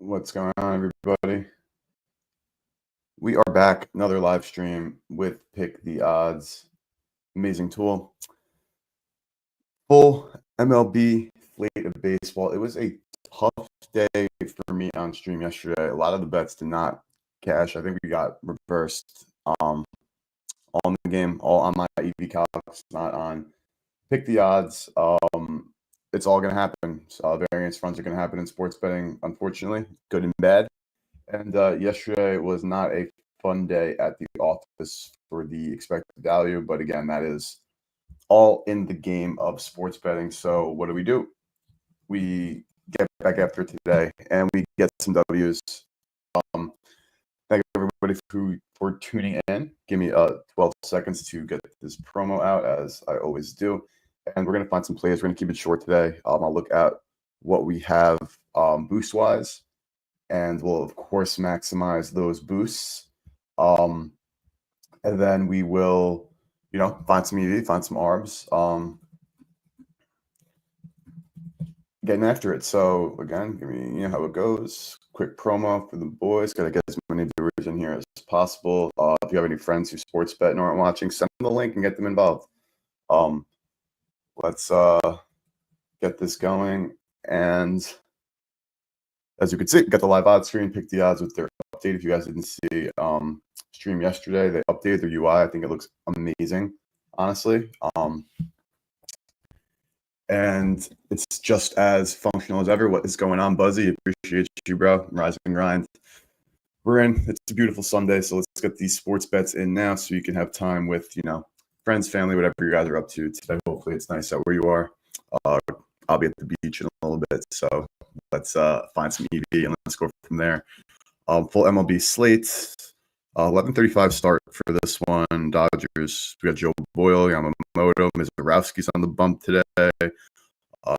What's going on, everybody? We are back, another live stream with Pick the Odds. Amazing tool. Full MLB slate of baseball. It was a tough day for me on stream yesterday. A lot of the bets did not cash. I think we got reversed all in the game, all on my EV Calcs, not on Pick the Odds. It's all going to happen. Variance runs are going to happen in sports betting, unfortunately, good and bad. And yesterday was not a fun day at the office for the expected value. But again, that is all in the game of sports betting. So what do? We get back after today and we get some W's. Thank you everybody for tuning in. Give me 12 seconds to get this promo out, as I always do. And we're going to find some plays. We're going to keep it short today. I'll look at what we have boost-wise. And we'll, of course, maximize those boosts. And then we will, find some EV, find some ARBs, getting after it. So, again, give me how it goes. Quick promo for the boys. Got to get as many viewers in here as possible. If you have any friends who sports bet and aren't watching, send them the link and get them involved. Let's get this going. And as you can see, got the live odds screen. Pick the odds with their update. If you guys didn't see stream yesterday, they updated their UI. I think it looks amazing, honestly. And it's just as functional as ever. What is going on, Buzzy? Appreciate you, bro. Rise and grind. We're in. It's a beautiful Sunday, so let's get these sports bets in now so you can have time with, friends, family, whatever you guys are up to today. Hopefully it's nice out where you are. I'll be at the beach in a little bit, so let's find some EV and let's go from there. Full MLB slate. 11:35 start for this one. Dodgers. We got Joe Boyle, Yamamoto, Mizorowski's on the bump today.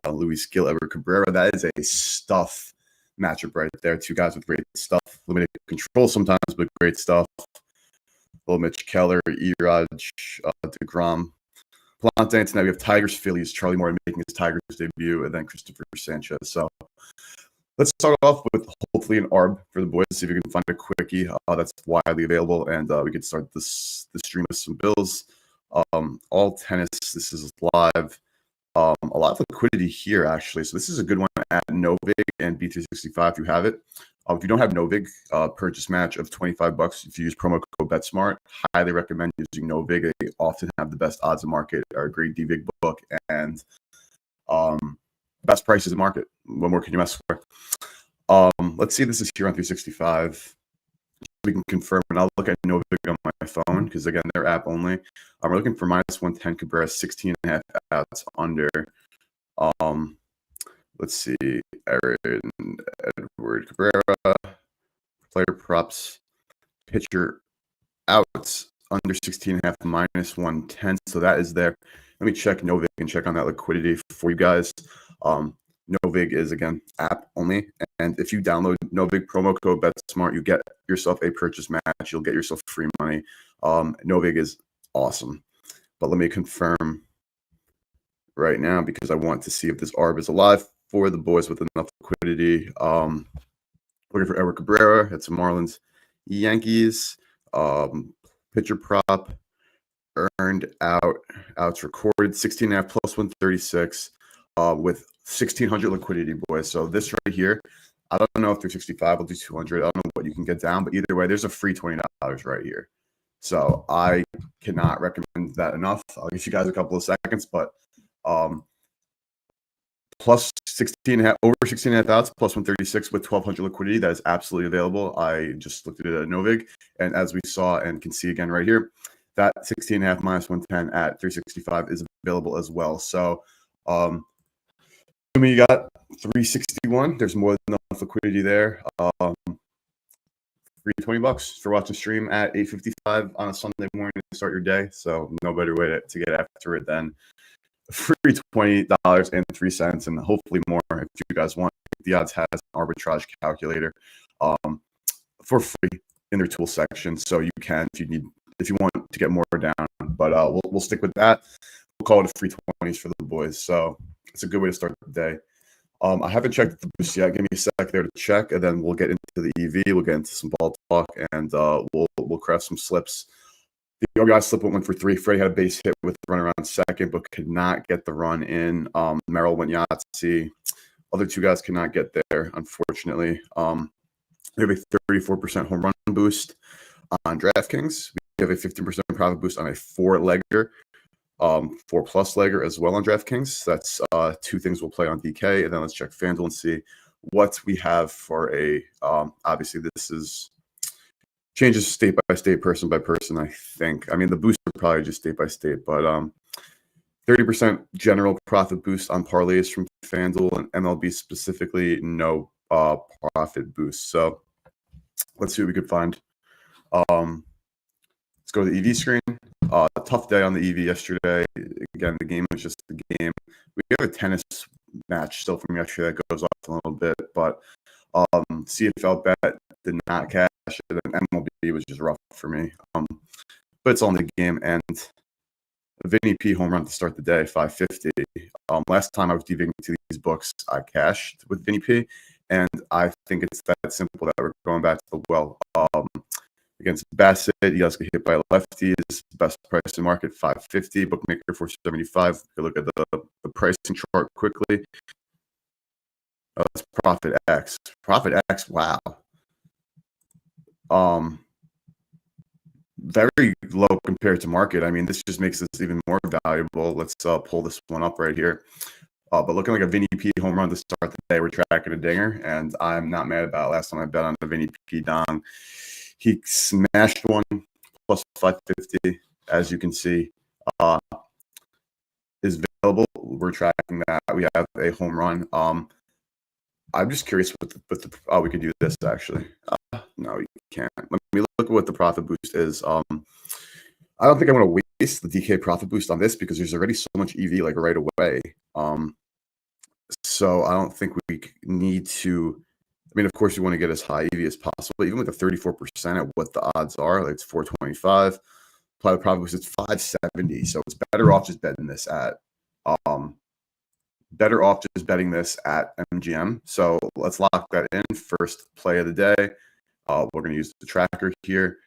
Luis Gil, Edward Cabrera. That is a stuff matchup right there. Two guys with great stuff. Limited control sometimes, but great stuff. Little Mitch Keller, Erod, DeGrom. Plante, and tonight we have Tigers, Phillies, Charlie Morton making his Tigers debut, and then Christopher Sanchez. So let's start off with hopefully an ARB for the boys, see if we can find a quickie that's widely available, and we can start the stream with some bills. All tennis, this is live. A lot of liquidity here, actually. So this is a good one at Novig and B365 if you have it. If you don't have Novig, purchase match of $25 if you use promo code BetSmart. Highly recommend using Novig. They often have the best odds in market, are a great DVig book, and best prices in market. What more can you ask for? Let's see, this is here on 365. We can confirm, and I'll look at Novig on my phone because, again, they're app only. We're looking for minus 110 Cabrera, 16.5 outs under. Let's see, Edward Cabrera, player props, pitcher outs under 16.5 minus 110. So that is there. Let me check Novig and check on that liquidity for you guys. Novig is, again, app only. And if you download Novig, promo code BetSmart, you get yourself a purchase match. You'll get yourself free money. Novig is awesome. But let me confirm right now because I want to see if this ARB is alive for the boys with enough liquidity. Looking for Edward Cabrera. Had some Marlins, Yankees. Pitcher prop, earned outs recorded, 16.5 plus 136 with 1,600 liquidity, boys. So this right here, I don't know if 365 will do 200. I don't know what you can get down, but either way, there's a free $20 right here. So I cannot recommend that enough. I'll give you guys a couple of seconds, but plus 16.5, over 16.5 outs, plus 136 with 1,200 liquidity. That is absolutely available. I just looked at it at Novig, and as we saw and can see again right here, that 16.5 minus 110 at 365 is available as well. So, you got 361. There's more than enough liquidity there. Free $20 for watching stream at 8:55 on a Sunday morning to start your day. So no better way to get after it than free $20.03, and hopefully more if you guys want. The Odds has an arbitrage calculator for free in their tool section, so you can if you want to get more down. But we'll stick with that. We'll call it a free 20s for the boys. So it's a good way to start the day. I haven't checked the boost yet. Give me a sec there to check, and then we'll get into the EV. We'll get into some ball talk, and we'll craft some slips. The OBI slip went for 3. Freddie had a base hit with the run around second, but could not get the run in. Merrill went Yahtzee. Other 2 guys could not get there, unfortunately. We have a 34% home run boost on DraftKings. We have a 15% profit boost on a 4-legger, 4+ legger as well on DraftKings. That's 2 things we'll play on DK, and then let's check FanDuel and see what we have for a. Obviously, this is changes state by state, person by person. I think. I mean, the boosts are probably just state by state, but 30% general profit boost on parlays from FanDuel, and MLB specifically, no profit boost. So let's see what we could find. Let's go to the EV screen. Tough day on the EV yesterday. Again, the game was just the game. We have a tennis match still from yesterday that goes off a little bit, but CFL bet did not cash, and then MLB was just rough for me. But it's on the game, and Vinny P home run to start the day, 550. Last time I was deviating to these books, I cashed with Vinny P, and I think it's that simple that we're going back to the well. Against Bassett, you guys get hit by lefties. Best price in the market, 550. Bookmaker 475. Look at the pricing chart quickly. It's Profit X. Profit X. Wow. Very low compared to market. I mean, this just makes this even more valuable. Let's pull this one up right here. But looking like a Vinny P home run to start the day, we're tracking a dinger, and I'm not mad about it. Last time I bet on a Vinny P dong, he smashed one plus 550, as you can see, is available. We're tracking that. We have a home run. I'm just curious what we could do this actually. No, you can't. Let me look at what the profit boost is. I don't think I'm going to waste the DK profit boost on this because there's already so much EV like right away. So I don't think we need to. I mean, of course, you want to get as high EV as possible. Even with the 34% at what the odds are, like it's 425. Apply the profit boost, it's 570. So it's better off just betting this at. Better off just betting this at MGM. So let's lock that in. First play of the day. We're going to use the tracker here.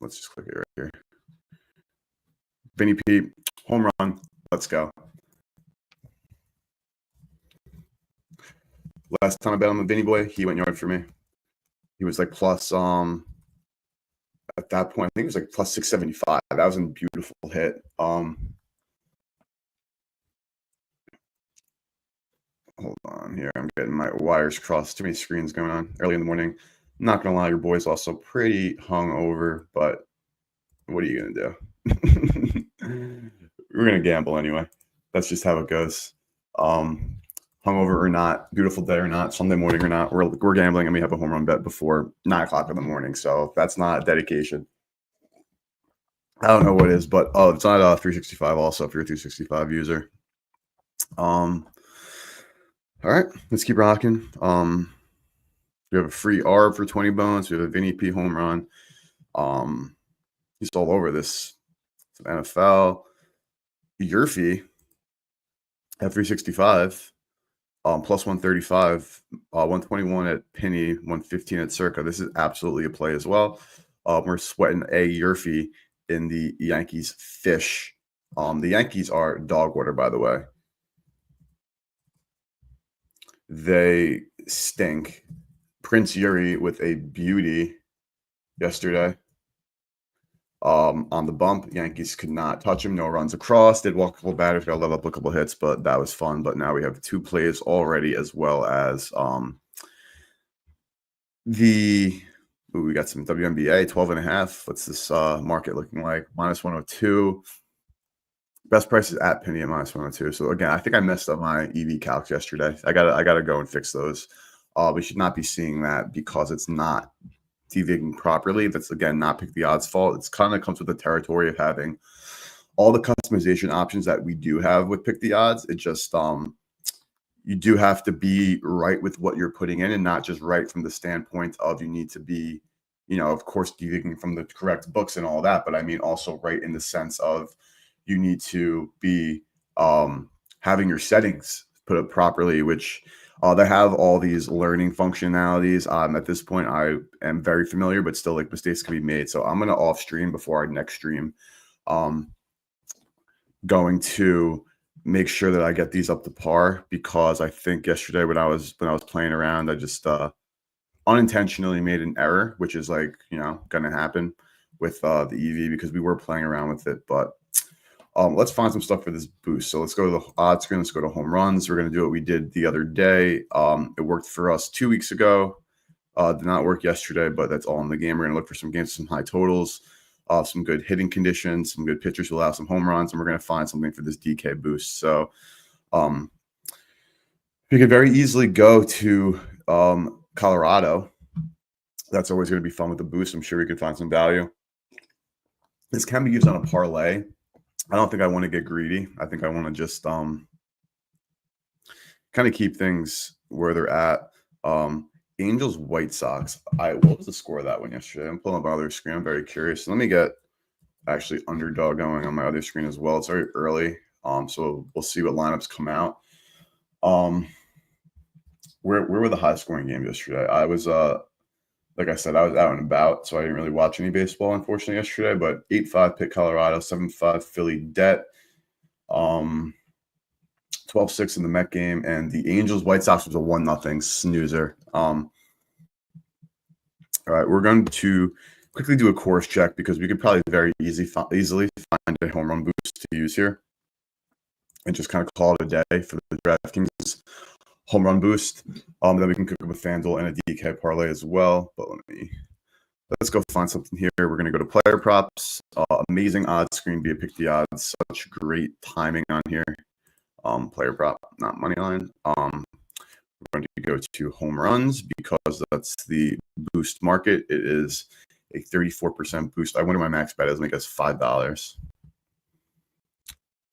Let's just click it right here. Vinny P, home run. Let's go. Last time I bet on the Vinny boy, he went yard for me. He was like plus at that point, I think it was like plus 675. That was a beautiful hit. Hold on here. I'm getting my wires crossed. Too many screens going on early in the morning. I'm not gonna lie, your boy's also pretty hungover, but what are you gonna do? We're gonna gamble anyway. That's just how it goes. Hungover or not, beautiful day or not, Sunday morning or not, we're gambling, and we have a home run bet before 9 o'clock in the morning. So if that's not dedication, I don't know what is. But it's not 365 also if you're a 365 user. All right, let's keep rocking. We have a free ARB for 20 bones. We have a Vinny P home run. He's all over this. Some NFL. Yurfie at 365. Plus 135, 121 at Penny, 115 at Circa. This is absolutely a play as well. We're sweating a Yurfie in the Yankees fish. The Yankees are dog water, by the way. They stink. Prince Yuri with a beauty yesterday. On the bump, Yankees could not touch him. No runs across. Did walk a couple batters, got to level up a couple hits, but that was fun. But now we have 2 plays already, as well as we got some WNBA 12.5. What's this market looking like? Minus 102. Best price is at Penny at minus 102. So again, I think I messed up my EV calcs yesterday. I gotta go and fix those. We should not be seeing that because it's not deviating properly. That's again not Pick the Odds fault. It's kind of comes with the territory of having all the customization options that we do have with Pick the Odds. It just you do have to be right with what you're putting in, and not just right from the standpoint of you need to be, of course, deviating from the correct books and all that. But I mean also right in the sense of you need to be having your settings put up properly, which they have all these learning functionalities. At this point, I am very familiar, but still, like, mistakes can be made. So I'm gonna off stream before our next stream. Going to make sure that I get these up to par, because I think yesterday when I was playing around, I just unintentionally made an error, which is, like, gonna happen with the EV, because we were playing around with it. But let's find some stuff for this boost. So let's go to the odds screen. Let's go to home runs. We're going to do what we did the other day. It worked for us 2 weeks ago. Did not work yesterday, but that's all in the game. We're going to look for some games, some high totals, some good hitting conditions, some good pitchers who allow some home runs, and we're going to find something for this DK boost. So we could very easily go to Colorado. That's always going to be fun with the boost. I'm sure we could find some value. This can be used on a parlay. I don't think I want to get greedy. I think I want to just kind of keep things where they're at. Angels, White Sox. What was the score of that one yesterday? I'm pulling up my other screen. I'm very curious. Let me get actually underdog going on my other screen as well. It's very early. So we'll see what lineups come out. Where were the high scoring games yesterday? I was like I said, I was out and about, so I didn't really watch any baseball, unfortunately, yesterday. But 8-5 Pitt, Colorado, 7-5 Philly, Det, 12-6 in the Met game, and the Angels, White Sox was a 1-0 snoozer. All right, we're going to quickly do a course check, because we could probably very easily find a home run boost to use here, and just kind of call it a day for the DraftKings home run boost. Then we can cook up a FanDuel and a DK parlay as well. But let's go find something here. We're going to go to player props. Amazing odds screen via Pick the Odds. Such great timing on here. Player prop, not money line. We're going to go to home runs, because that's the boost market. It is a 34% boost. I wonder my max bet is. Let me guess, $5.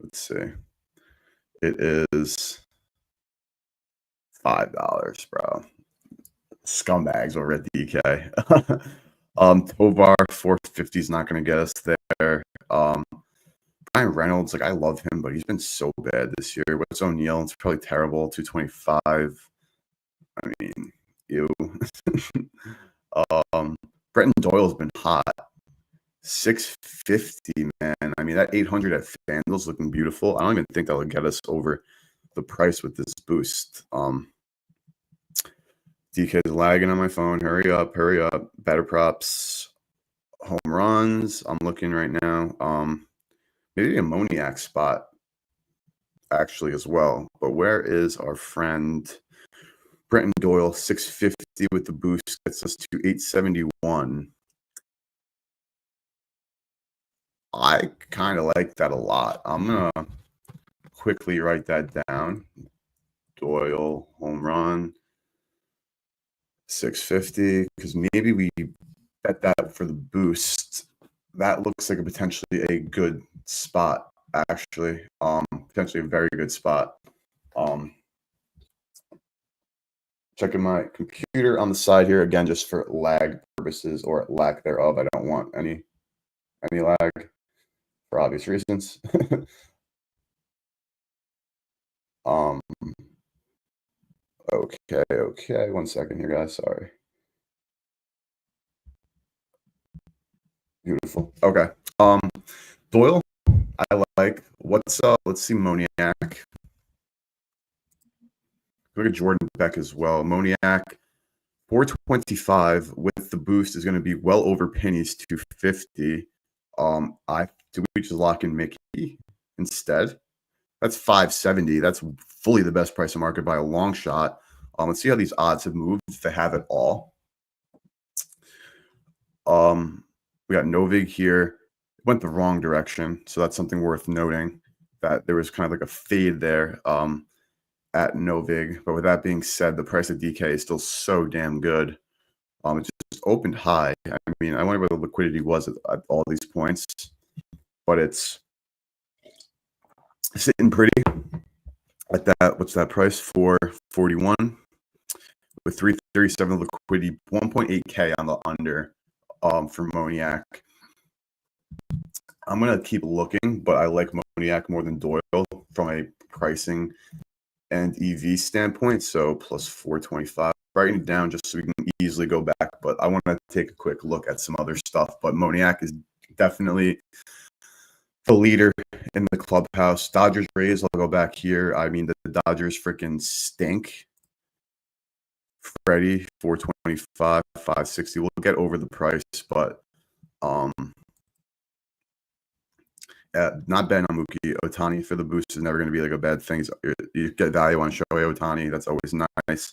Let's see. It is $5, bro. Scumbags over at DK. Tovar 450 is not going to get us there. Brian Reynolds, like, I love him, but he's been so bad this year. What's O'Neal? It's probably terrible. 225. I mean, ew. Bretton Doyle's been hot. 650, man. I mean, that 800 at FanDuel's looking beautiful. I don't even think that will get us over the price with this boost. DK is lagging on my phone. Hurry up. Better props. Home runs. I'm looking right now. Maybe a Moniac spot actually as well. But where is our friend Brenton Doyle? 650 with the boost gets us to 871. I kind of like that a lot. I'm going to quickly write that down. Doyle, home run, 650, because maybe we bet that for the boost. That looks like a potentially a good spot, actually. Potentially a very good spot. Checking my computer on the side here, again, just for lag purposes or lack thereof. I don't want any lag for obvious reasons. Okay. 1 second here, guys. Sorry. Beautiful. Okay. Doyle, I like. Let's see Moniac. Look at Jordan Beck as well. Moniac, 425 with the boost is going to be well over pennies, 250. Do we just lock in Mickey instead? That's 570. That's fully the best price of market by a long shot. Let's see how these odds have moved, if they have at all. We got Novig here. Went the wrong direction, so that's something worth noting, that there was kind of like a fade there at Novig. But with that being said, the price of DK is still so damn good. It just opened high. I mean, I wonder where the liquidity was at all these points, but it's sitting pretty at that. What's that price? 441 with 337 liquidity, 1.8K on the under for Moniac. I'm gonna keep looking, but I like Moniak more than Doyle from a pricing and EV standpoint. So plus 425. Writing it down just so we can easily go back. But I want to take a quick look at some other stuff. But Moniak is definitely the leader in the clubhouse. Dodgers Rays, I'll go back here. I mean, the Dodgers freaking stink. Freddie, 425, 560. We'll get over the price, but not betting on Mookie. Ohtani for the boost is never going to be like a bad thing. You get value on Shohei Ohtani. That's always nice.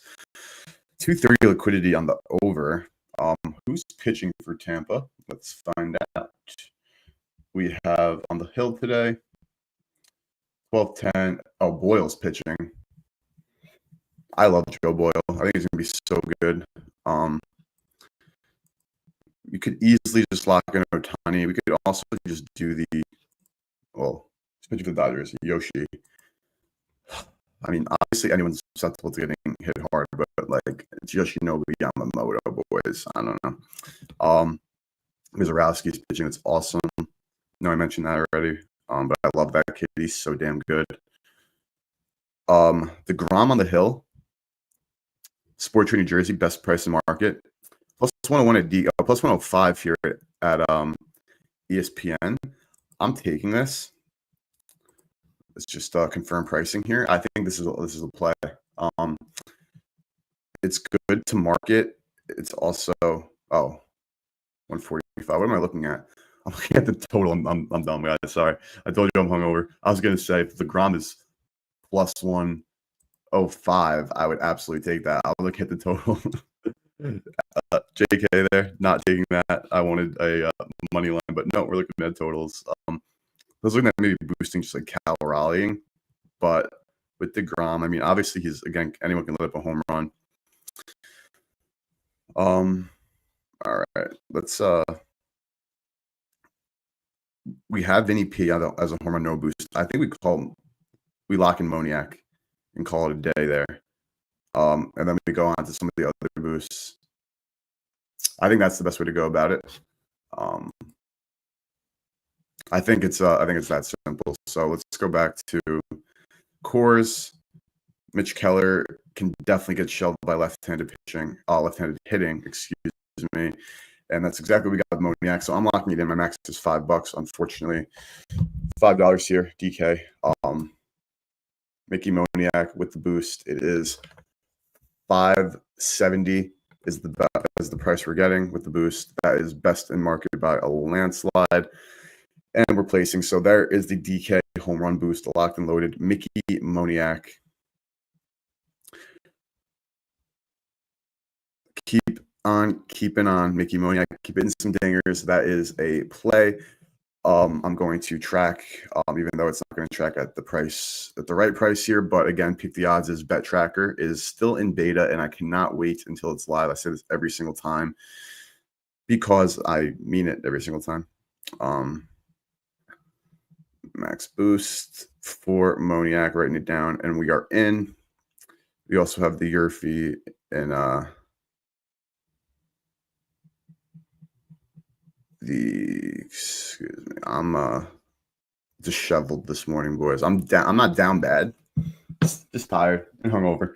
230 liquidity on the over. Who's pitching for Tampa? Let's find out. We have on the hill today, 12-10. Oh, Boyle's pitching. I love Joe Boyle. I think he's going to be so good. You could easily just lock in Ohtani. We could also just do the, well, especially for the Dodgers, Yoshi. I mean, obviously anyone's susceptible to getting hit hard, but like it's Yoshi Yamamoto, boys. I don't know. Mizorowski's pitching. It's awesome. No, I mentioned that already. But I love that kid. He's so damn good. The Grom on the hill. Sport Tree, New Jersey, best price in market. Plus 101 at plus 105 here at ESPN. I'm taking this. Let's just confirm pricing here. I think this is a play. It's good to market. It's also 145. What am I looking at? I'm looking at the total. I'm dumb, guys. Sorry. I told you I'm hungover. I was gonna say if the Grom is plus 105, I would absolutely take that. I'll look at the total. JK there, not taking that. I wanted a money line, but no, we're looking at totals. I was looking at maybe boosting just like Cal rallying, but with DeGrom, I mean, obviously he's, again, anyone can let up a home run. All right, let's we have Vinny P as a home run, no boost. I think we lock in Moniak and call it a day there. And then we go on to some of the other boosts. I think that's the best way to go about it. I think it's that simple. So let's go back to Coors. Mitch Keller can definitely get shelved by left-handed hitting, excuse me. And that's exactly what we got with Moniak. So I'm locking it in. My max is $5, unfortunately. $5 here, DK. Mickey Moniak with the boost. It is $570 is the price we're getting with the boost. That is best in market by a landslide. And we're placing. So there is the DK home run boost, locked and loaded. Mickey Moniak. Keep on keeping on, Mickey Moniak. Keep hitting some dingers. That is a play. I'm going to track, even though it's not going to track at the right price here. But again, Pick the Odds' bet tracker is still in beta, and I cannot wait until it's live. I say this every single time because I mean it every single time. Max boost for Moniak, writing it down, and we are in. We also have the Yurfee and excuse me, I'm disheveled this morning, boys. I'm not down bad, just tired and hungover.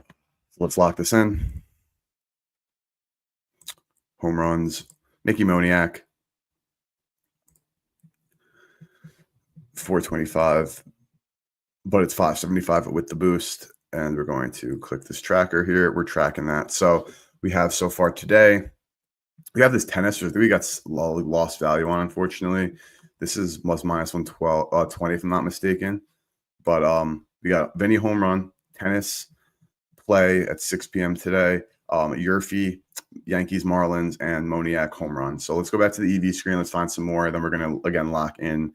So let's lock this in. Home runs, Mickey Moniak, 425, but it's 575 with the boost. And we're going to click this tracker here. We're tracking that. So we have so far today, we have this tennis that we got lost value on, unfortunately. This was minus 120 if I'm not mistaken. But we got Vinny home run, tennis play at 6 p.m. today, Yurfee, Yankees, Marlins, and Moniak home run. So let's go back to the EV screen. Let's find some more. Then we're going to, again, lock in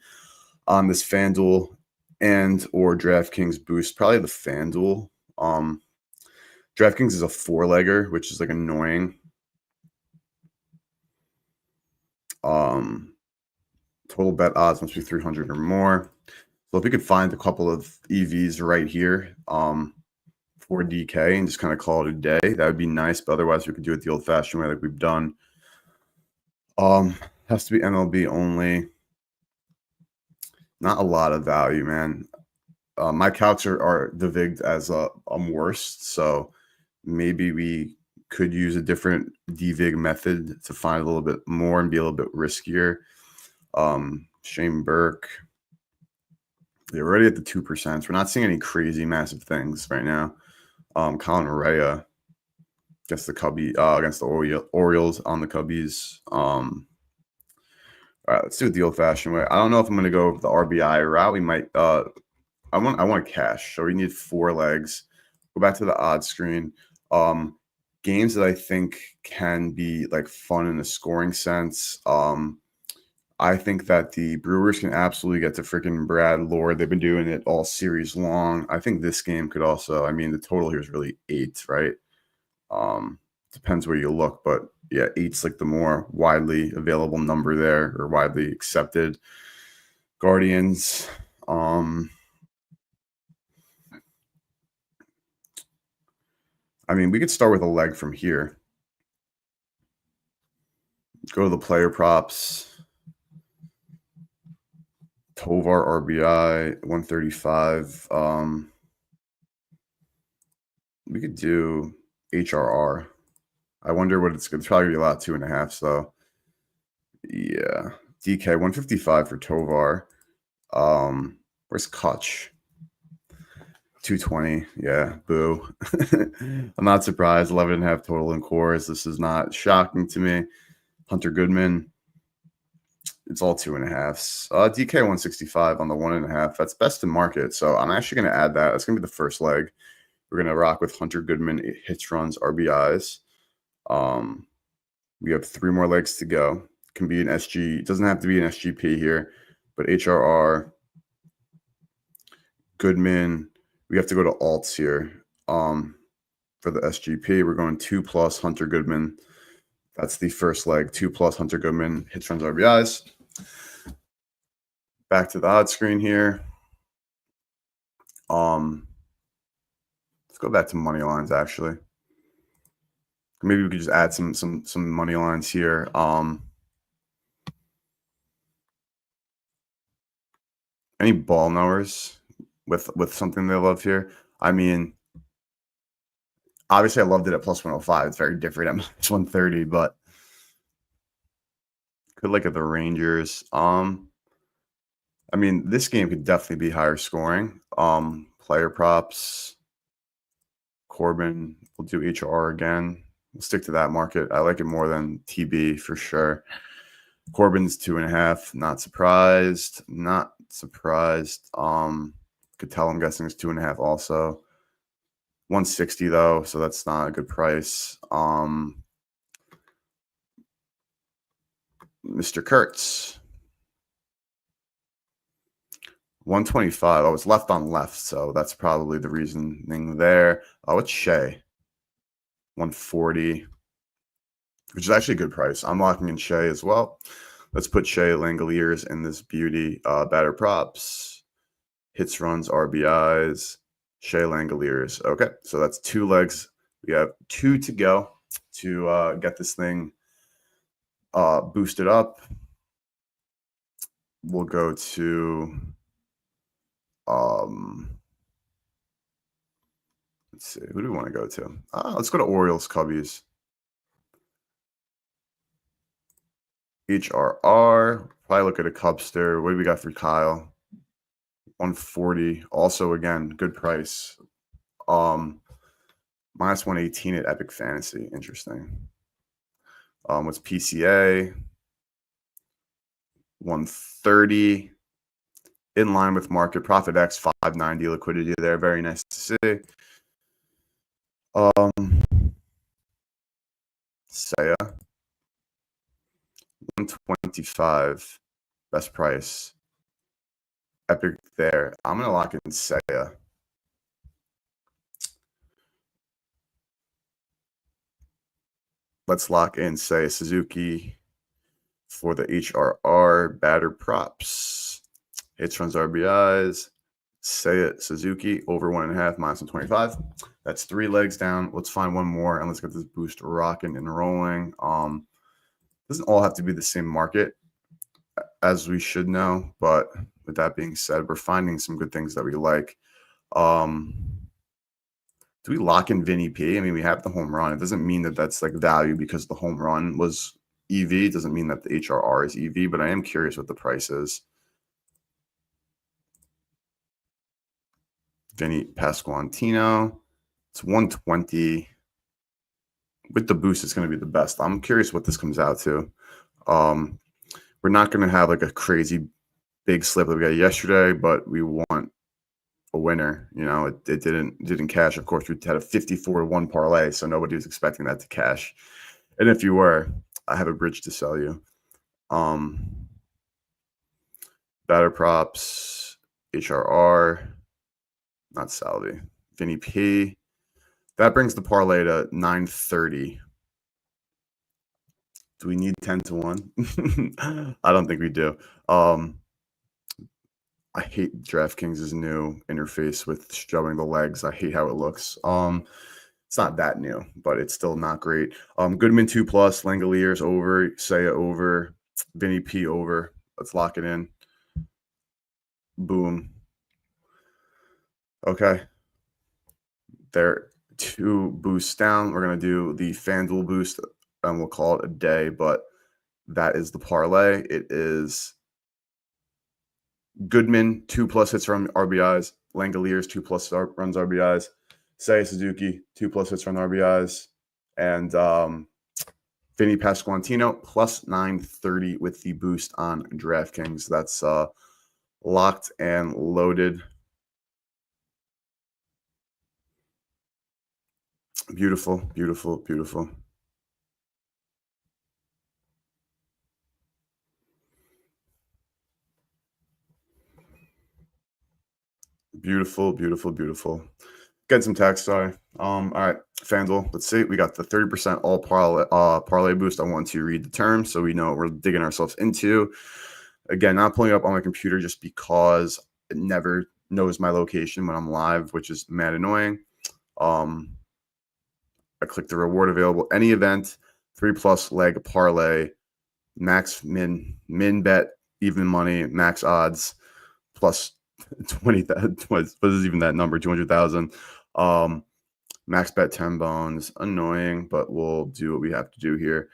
on this FanDuel and or DraftKings boost. Probably the FanDuel. DraftKings is a 4-legger, which is like annoying. Total bet odds must be 300 or more. So if we could find a couple of EVs right here for DK and just kind of call it a day, that would be nice. But otherwise, we could do it the old-fashioned way like we've done. Has to be MLB only. Not a lot of value, man. My calcs are devigged as a worst, so maybe we could use a different devig method to find a little bit more and be a little bit riskier. Shane Burke. They're already at the 2%. We're not seeing any crazy massive things right now. Colin Rea against the Orioles on the Cubbies. All right, let's do it the old-fashioned way. I don't know if I'm going to go the RBI route. We might. I want cash, so we need 4 legs. Go back to the odds screen. Games that I think can be like fun in a scoring sense. I think that the Brewers can absolutely get to freaking Brad Lord. They've been doing it all series long. I think this game could also. I mean, the total here is really 8, right? Depends where you look, but yeah, 8's like the more widely available number there, or widely accepted. Guardians. I mean, we could start with a leg from here. Go to the player props. Tovar RBI 135. We could do HRR. I wonder what it's going to probably be a lot 2.5. So yeah, DK 155 for Tovar. Where's Kutch? 220. Yeah, boo. I'm not surprised. 11.5 total in cores. This is not shocking to me. Hunter Goodman. It's all 2.5s. DK 165 on the 1.5. That's best in market. So I'm actually going to add that. That's going to be the first leg. We're going to rock with Hunter Goodman, hits, runs, RBIs. We have 3 more legs to go. Can be an SG. It doesn't have to be an SGP here, but HRR, Goodman. We have to go to alts here. For the SGP, we're going 2+ Hunter Goodman. That's the first leg. 2+ Hunter Goodman, hits, runs, RBIs. Back to the odds screen here. Let's go back to money lines. Actually, maybe we could just add some money lines here. Any ball knowers with something they love here? I mean, obviously I loved it at +105. It's very different at -130, but could look at the Rangers. I mean, this game could definitely be higher scoring. Player props. Corbin, we'll do HR again. We'll stick to that market. I like it more than TB for sure. Corbin's 2.5. Not surprised. Not surprised. Could tell I'm guessing it's 2.5 also. 160 though, so that's not a good price. Mr. Kurtz. 125. Oh, it's left on left, so that's probably the reasoning there. Oh, it's Shea. 140, which is actually a good price. I'm locking in Shea as well. Let's put Shea Langoliers in this beauty. Batter props, hits, runs, RBIs, Shea Langoliers. Okay, so that's 2 legs. We have 2 to go to get this thing boosted up. We'll go to let's see, who do we want to go to? Let's go to Orioles Cubbies. HRR. Probably look at a Cubster. What do we got for Kyle? 140. Also, again, good price. -118 at Epic Fantasy. Interesting. What's PCA? 130. In line with market. Profit X 590 liquidity there. Very nice to see. Saya 125. Best price. Epic there. I'm gonna lock in Saya. Let's lock in Saya Suzuki for the HRR batter props. Hits, runs, RBIs. Saya Suzuki over 1.5 -125. That's 3 legs down. Let's find one more and let's get this boost rocking and rolling. Doesn't all have to be the same market. as we should know. But with that being said, we're finding some good things that we like. Um, do we lock in Vinny P? I mean, we have the home run. It doesn't mean that that's like value because the home run was EV. It doesn't mean that the HRR is EV, but I am curious what the price is. Vinny Pasquantino. It's 120. With the boost, it's going to be the best. I'm curious what this comes out to. We're not going to have like a crazy big slip that we got yesterday, but we want a winner. You know, it didn't cash. Of course, we had a 54-1 parlay, so nobody was expecting that to cash. And if you were, I have a bridge to sell you. Batter props, HRR, not Salvi, Vinny P. That brings the parlay to 930. Do we need 10-1? I don't think we do. I hate DraftKings' new interface with showing the legs. I hate how it looks. It's not that new, but it's still not great. Goodman 2+, Langoliers over, Saya over, Vinny P over. Let's lock it in. Boom. Okay. There, 2 boosts down. We're gonna do the FanDuel boost, and we'll call it a day. But that is the parlay. It is Goodman 2+ hits from RBIs, Langoliers 2+ runs RBIs, Seiya Suzuki 2+ hits from RBIs, and Vinny Pasquantino plus 930 with the boost on DraftKings. That's locked and loaded. Beautiful, beautiful, beautiful. Beautiful, beautiful, beautiful. Get some text, sorry. All right, FanDuel, let's see. We got the 30% all parlay boost. I want to read the terms so we know what we're digging ourselves into. Again, not pulling up on my computer just because it never knows my location when I'm live, which is mad annoying. I click the reward available. Any event, 3+ leg parlay, max min bet, even money, max odds, plus 20. What is even that number? 200,000. Max bet 10 bones. Annoying, but we'll do what we have to do here.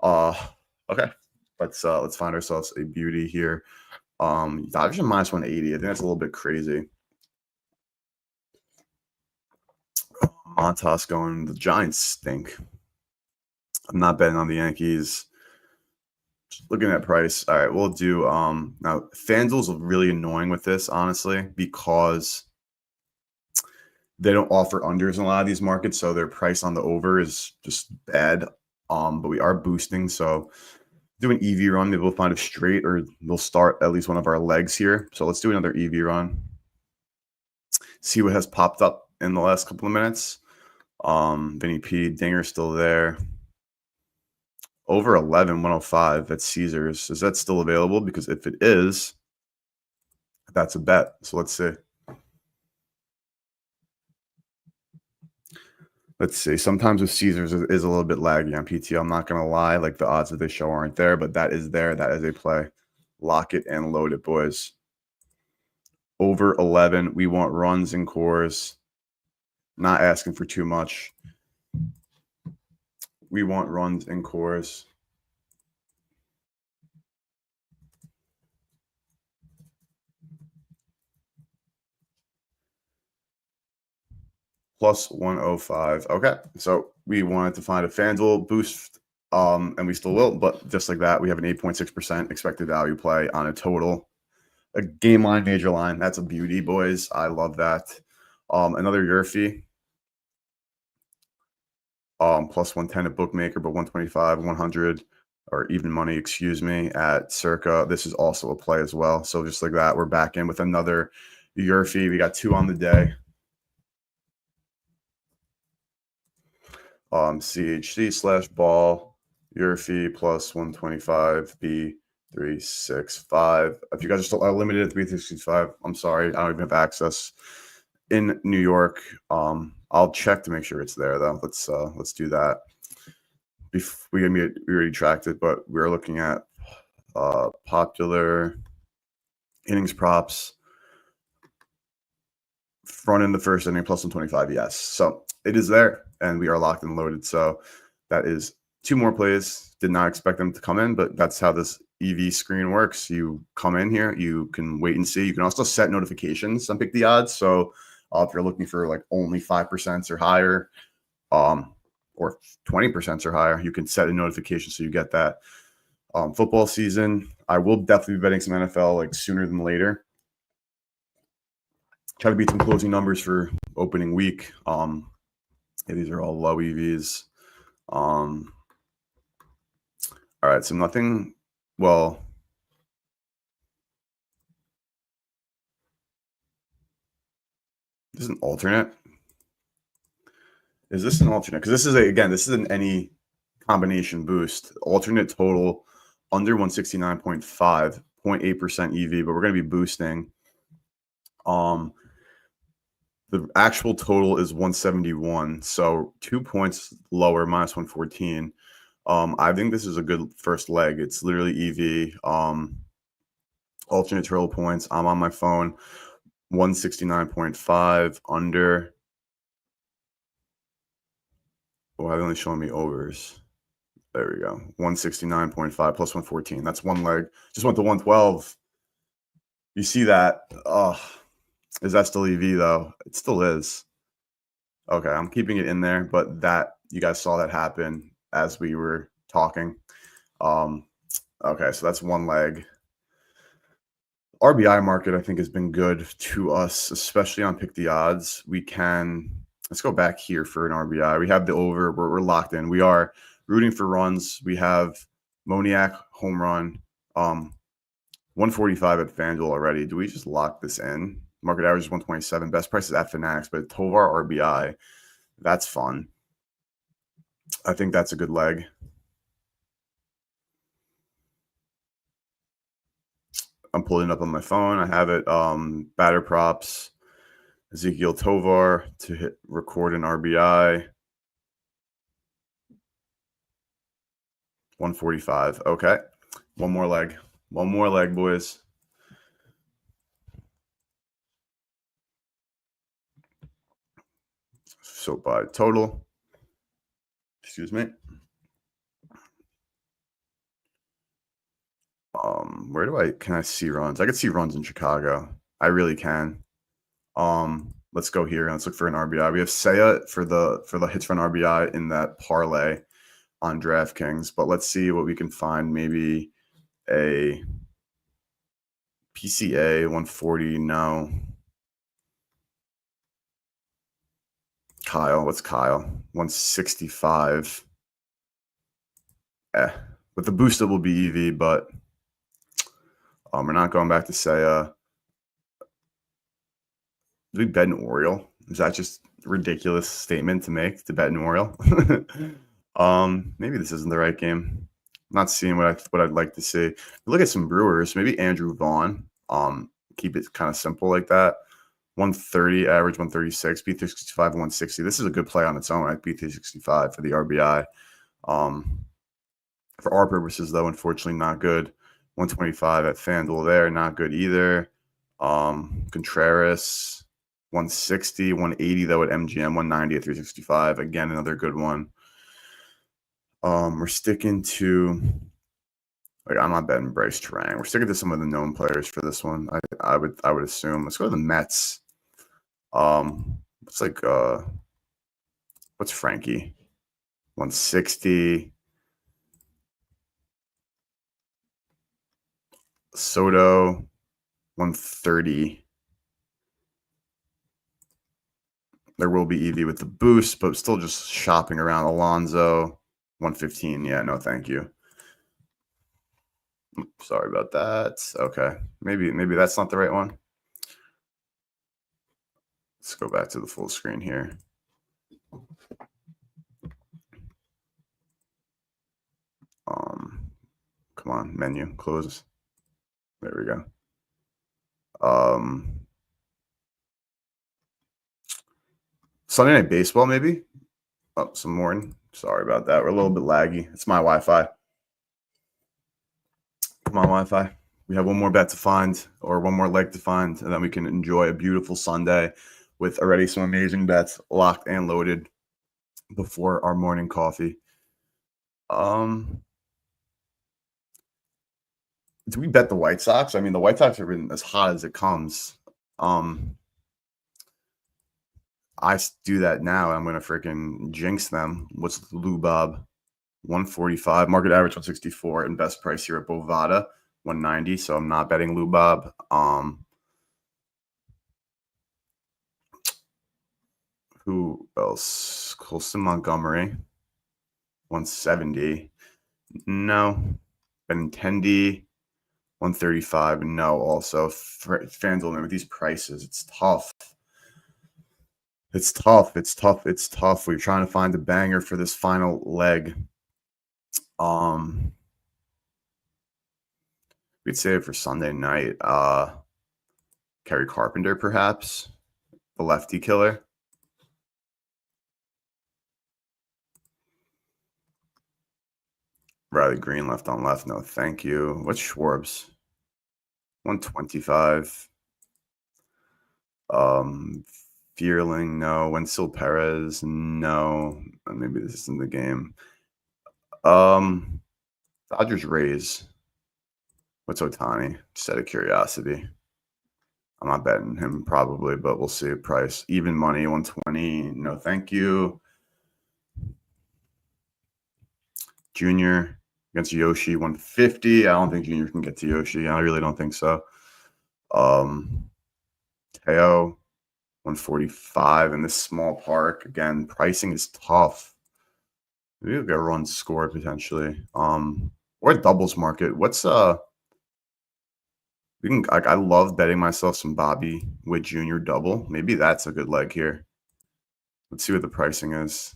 Okay. Let's find ourselves a beauty here. Dodgers minus 180. I think that's a little bit crazy. Montas going. The Giants stink. I'm not betting on the Yankees. Just looking at price. All right, we'll do now FanDuel's really annoying with this, honestly, because they don't offer unders in a lot of these markets, so their price on the over is just bad. But we are boosting, so do an EV run. Maybe we'll find a straight, or we'll start at least one of our legs here. So let's do another EV run. See what has popped up in the last couple of minutes. Vinny P, Dinger still there. Over 11, 105 at Caesars. Is that still available? Because if it is, that's a bet. So let's see. Let's see. Sometimes with Caesars is a little bit laggy on PT. I'm not going to lie. Like the odds that they show aren't there, but that is there. That is a play. Lock it and load it, boys. Over 11. We want runs and cores. Not asking for too much. We want runs and cores. Plus 105. Okay. So we wanted to find a FanDuel boost, and we still will. But just like that, we have an 8.6% expected value play on a total. A game line, major line. That's a beauty, boys. I love that. Another Yurfee. Plus 110 at bookmaker, but 125, 100, or even money, excuse me, at Circa. This is also a play as well. So just like that, we're back in with another Yurfee. We got 2 on the day. CHC/ball, Yurfee plus 125, B365. If you guys are still limited at 365, I'm sorry, I don't even have access in New York. I'll check to make sure it's there though. Let's do that. We already tracked it, but we're looking at popular innings props. Front in the first inning plus 125, yes. So it is there, and we are locked and loaded. So that is 2 more plays. Did not expect them to come in, but that's how this EV screen works. You come in here, you can wait and see. You can also set notifications on Pick the Odds. So if you're looking for like only 5% or higher, or 20% or higher, you can set a notification so you get that. Football season, I will definitely be betting some NFL like sooner than later. Try to beat some closing numbers for opening week. These are all low EVs. All right, so nothing. Well, this is an alternate. Is this an alternate? Because this is this is an any combination boost. Alternate total under 169.5, 0.8% EV, but we're going to be boosting. The actual total is 171, so 2 points lower, minus 114. I think this is a good first leg. It's literally EV. Alternate total points. I'm on my phone. 169.5 under. Oh, I've only shown me overs. There we go. 169.5 plus 114. That's one leg. Just went to 112. You see that? Is that still EV though? It still is. Okay, I'm keeping it in there, but that you guys saw that happen as we were talking. Okay, so that's one leg. RBI market, I think, has been good to us, especially on Pick the Odds. Let's go back here for an RBI. We have the over. We're locked in. We are rooting for runs. We have Moniak home run, 145 at FanDuel already. Do we just lock this in? Market average is 127. Best price is at Fanatics, but Tovar RBI, that's fun. I think that's a good leg. I'm pulling it up on my phone. I have it. Batter props. Ezekiel Tovar to hit record an RBI. 145. Okay. One more leg. One more leg, boys. So by total. Excuse me. Where can I see runs? I can see runs in Chicago. I really can. Let's go here and let's look for an RBI. We have Seiya for the hits run RBI in that parlay on DraftKings, but let's see what we can find. Maybe a PCA 140. No. Kyle, what's Kyle? 165. With the boost, it will be EV, but we're not going back to Seiya. Do we bet an Oriole? Is that just a ridiculous statement to make, to bet an Oriole? Maybe this isn't the right game. I'm not seeing what I'd like to see. Look at some Brewers. Maybe Andrew Vaughn. Keep it kind of simple like that. 130 average, 136, B365, 160. This is a good play on its own, right? B365 for the RBI. For our purposes, though, unfortunately, not good. 125 at FanDuel there, not good either. Contreras, 160, 180 though at MGM, 190 at 365. Again, another good one. We're sticking to, like, I'm not betting Bryce Terang. We're sticking to some of the known players for this one. I would assume. Let's go to the Mets. It's like what's Frankie? 160. Soto, 130. There will be EV with the boost, but still just shopping around. Alonso, 115. Yeah, no, thank you. Sorry about that. Okay, maybe that's not the right one. Let's go back to the full screen here. Come on, menu, close. There we go. Sunday Night Baseball, maybe? Oh, some more. Sorry about that. We're a little bit laggy. It's my Wi-Fi. Come on, Wi-Fi. We have one more bet to find, or one more leg to find, and then we can enjoy a beautiful Sunday with already some amazing bets locked and loaded before our morning coffee. Do we bet the White Sox? I mean, the White Sox have been as hot as it comes. I do that now. I'm gonna freaking jinx them. What's the Lubob? 145, market average 164, and best price here at Bovada 190. So I'm not betting Lubob. Who else? Colston Montgomery 170. No. Benintendi 135. No. Also, FanDuel, with these prices, it's tough. It's tough. We're trying to find a banger for this final leg. We'd save it for Sunday night. Kerry Carpenter, perhaps. The lefty killer. Riley Green left on left. No, thank you. What's Schwarb's? 125. Fearling, no. Wenzel Perez, no. Maybe this isn't the game. Dodgers Rays. What's Otani? Just out of curiosity. I'm not betting him probably, but we'll see. Price. Even money, 120. No, thank you. Junior against Yoshi, 150. I don't think Junior can get to Yoshi. I really don't think so. Teo, 145 in this small park. Again, pricing is tough. Maybe we'll get a run scored potentially. Or doubles market. What's we can I love betting myself some Bobby Witt Jr. double. Maybe that's a good leg here. Let's see what the pricing is.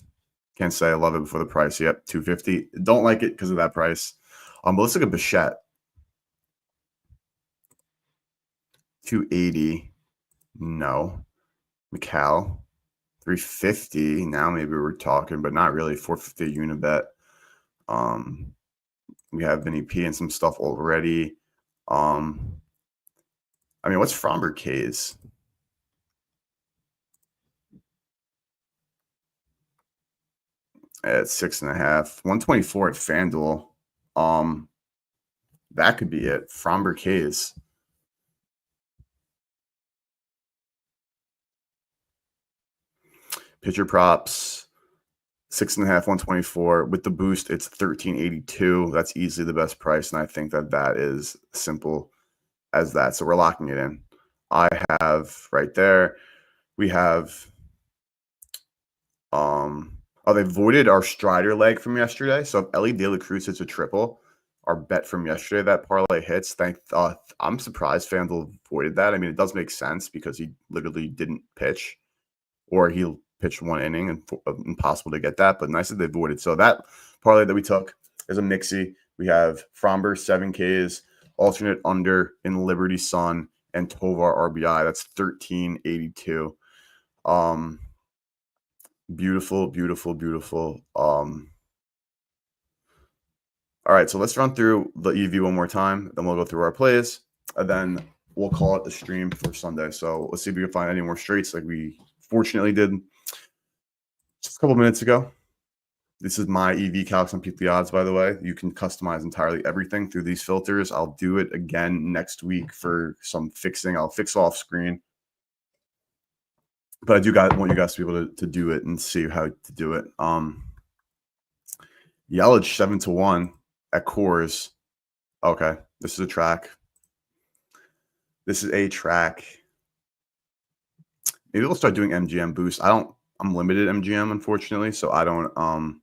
Can't say I love it before the price. Yep, 250. Don't like it because of that price. But let's look at Bichette. 280. No. McCall. 350. Now maybe we're talking, but not really. 450 Unibet. We have Vinny P and some stuff already. I mean, what's Fromber K's? At 6.5. 124 at FanDuel. That could be it. Fromber K's. Pitcher props, 6.5, 124. With the boost, it's 1382. That's easily the best price, and I think that is simple as that. So we're locking it in. I have right there. We have they voided our Strider leg from yesterday. So if Ellie De La Cruz hits a triple, our bet from yesterday, that parlay hits. I'm surprised FanDuel voided that. I mean, it does make sense because he literally didn't pitch, or he pitched one inning and impossible to get that. But nice that they voided. So that parlay that we took is a mixie. We have Fromber 7Ks, alternate under in Liberty Sun, and Tovar RBI. That's 1382. Beautiful. All right, so let's run through the EV one more time. Then we'll go through our plays, and then we'll call it the stream for Sunday. So let's see if we can find any more straights like we fortunately did just a couple minutes ago. This is my EV calcs on Pick the Odds, by the way. You can customize entirely everything through these filters. I'll do it again next week for some fixing. I'll fix off screen. But I want you guys to be able to do it and see how to do it. Yelich 7-1 at Coors. Okay, this is a track. Maybe we'll start doing MGM boost. I'm limited MGM, unfortunately, so I don't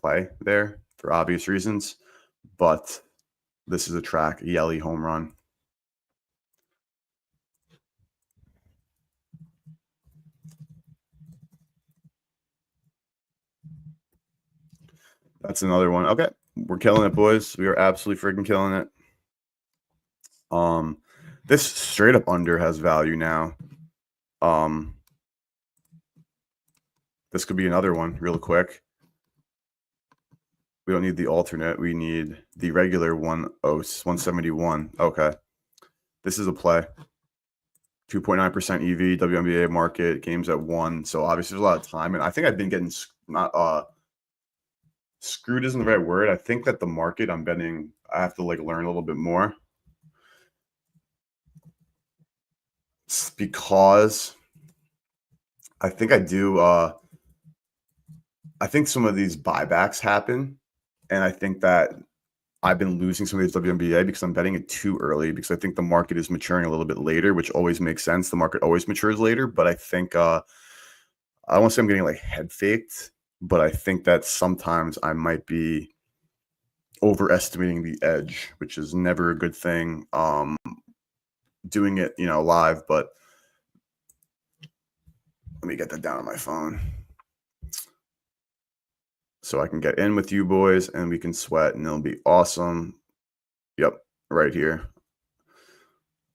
play there for obvious reasons. But this is a track, Yelly home run. That's another one. Okay, we're killing it, boys. We are absolutely freaking killing it. This straight up under has value now. This could be another one real quick. We don't need the alternate. We need the regular 171. Okay. This is a play. 2.9% EV, WNBA market, games at 1. So obviously there's a lot of time. And I think I've been getting not screwed isn't the right word. I think that the market I'm betting, I have to learn a little bit more. It's because I think I do I think some of these buybacks happen. And I think that I've been losing some of these WNBA because I'm betting it too early because I think the market is maturing a little bit later, which always makes sense. The market always matures later, but I think I don't want to say I'm getting head faked, but I think that sometimes I might be overestimating the edge, which is never a good thing. Doing it, live, but let me get that down on my phone so I can get in with you boys and we can sweat and it'll be awesome. Yep, right here.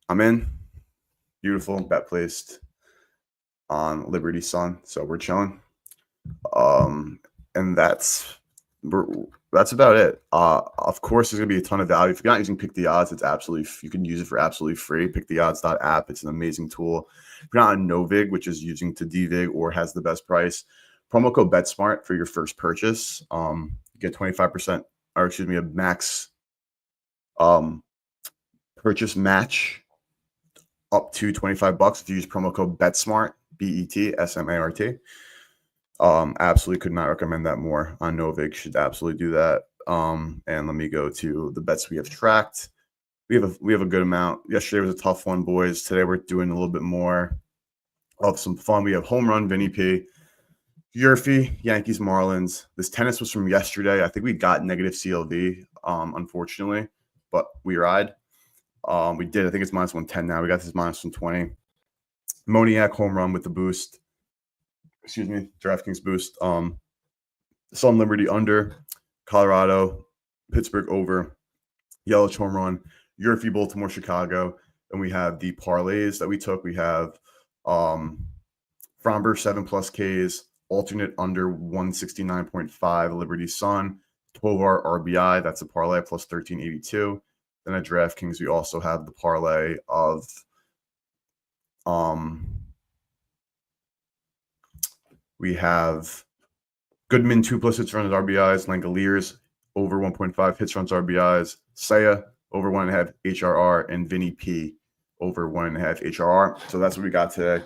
I'm in. Beautiful. Bet placed on Liberty Sun. So we're chilling. And that's about it. Of course, there's gonna be a ton of value. If you're not using Pick the Odds, you can use it for absolutely free. Picktheodds.app. It's an amazing tool. If you're not on Novig, which is using to DVig or has the best price, promo code BetSmart for your first purchase. You get 25%, or excuse me, a max purchase match up to $25 if you use promo code BetSmart, BETSMART. Absolutely could not recommend that more on Novig. Should absolutely do that. And let me go to the bets we have tracked. We have a good amount. Yesterday was a tough one, boys. Today we're doing a little bit more of some fun. We have home run, Vinny P, Yurfie, Yankees, Marlins. This tennis was from yesterday. I think we got negative CLV, unfortunately, but we ride. We did. I think it's minus 110 now. We got this minus 120. Moniak home run with the boost. Excuse me, DraftKings boost. Sun Liberty under, Colorado, Pittsburgh over, Yelich home run, Yurfie Baltimore, Chicago, and we have the parlays that we took. We have Fromber 7+ Ks, alternate under 169.5, Liberty Sun, 12R RBI. That's a parlay plus 1382. Then at DraftKings, we also have the parlay of we have Goodman 2+ hits runs RBIs, Langoliers over 1.5 hits runs RBIs, Saya over 1.5 HRR, and Vinny P over 1.5 HRR. So that's what we got today.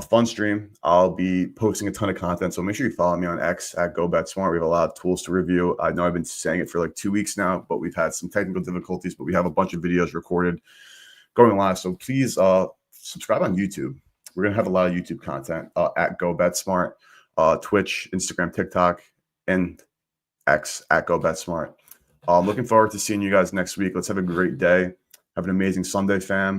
Fun stream. I'll be posting a ton of content, so make sure you follow me on X at GoBetSmart. We have a lot of tools to review. I know I've been saying it for 2 weeks now, but we've had some technical difficulties, but we have a bunch of videos recorded going live. So please subscribe on YouTube. We're going to have a lot of YouTube content at GoBetSmart, Twitch, Instagram, TikTok, and X at GoBetSmart. Looking forward to seeing you guys next week. Let's have a great day. Have an amazing Sunday, fam.